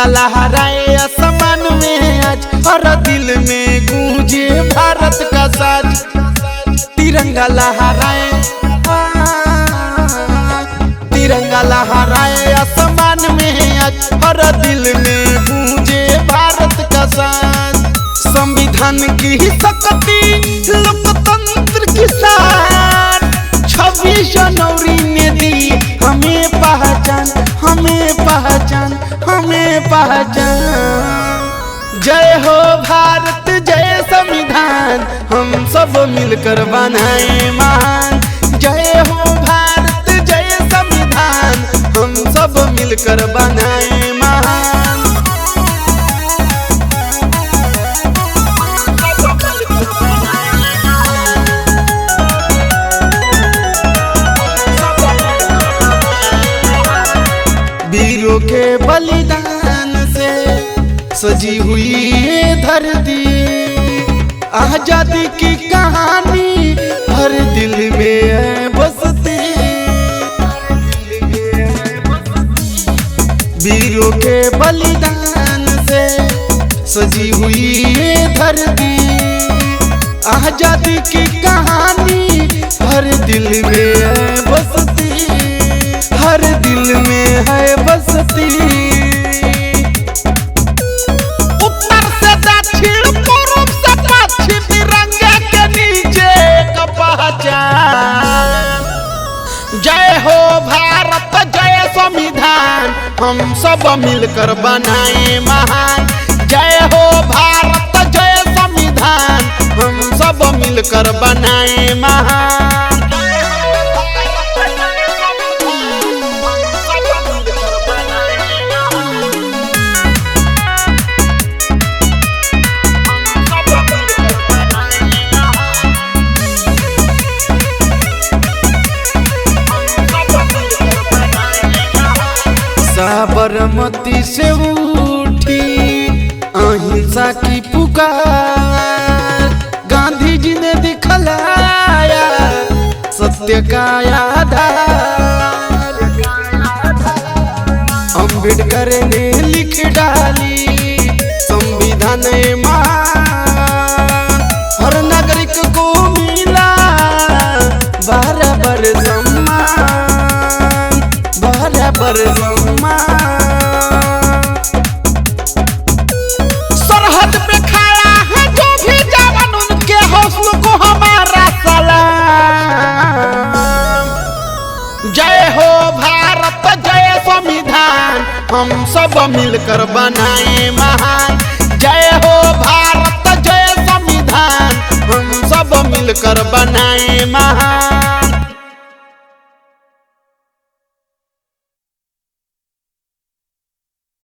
तिरंगा लहराए आसमान में आज हर दिल में गूंजे भारत का साज। तिरंगा लहराए, तिरंगा लहराए आसमान में आज हर दिल में गूंजे भारत का साज। संविधान की शक्ति लोकतंत्र की शान 26 जनवरी ने दी हमें पहचान, हमें पहचान, हमें पहचान। जय हो भारत जय संविधान, हम सब मिलकर बनाए महान। जय हो भारत जय संविधान, हम सब मिलकर बनाए महान। वीरों के बलिदान से सजी हुई ये धरती, आजादी की कहानी हर दिल में है बसती। वीरों के बलिदान से सजी हुई ये धरती, आजादी की कहानी हर दिल में है बसती, हर दिल में है बसती। उत्तर से दक्षिण पूर्व से पश्चिम तिरंगे के नीचे का पहचान। जय हो भारत जय संविधान, हम सब मिलकर बनाए महान। जय हो भारत जय संविधान, हम सब मिलकर बनाए महान। साबरमती से उठी अहिंसा की पुकार, गांधी जी ने दिखलाया सत्य का आधार। अम्बेडकर ने लिख डाली संविधान महान, हर नागरिक को मिला बराबर सम्मान, बराबर सम्मान। सरहद पे खड़ा है जो भी जवान, उनके हौसलों को हमारा सलाम। जय हो भारत जय संविधान, हम सब मिलकर बनाए महान। जय हो भारत जय संविधान, हम सब मिलकर बनाए महान।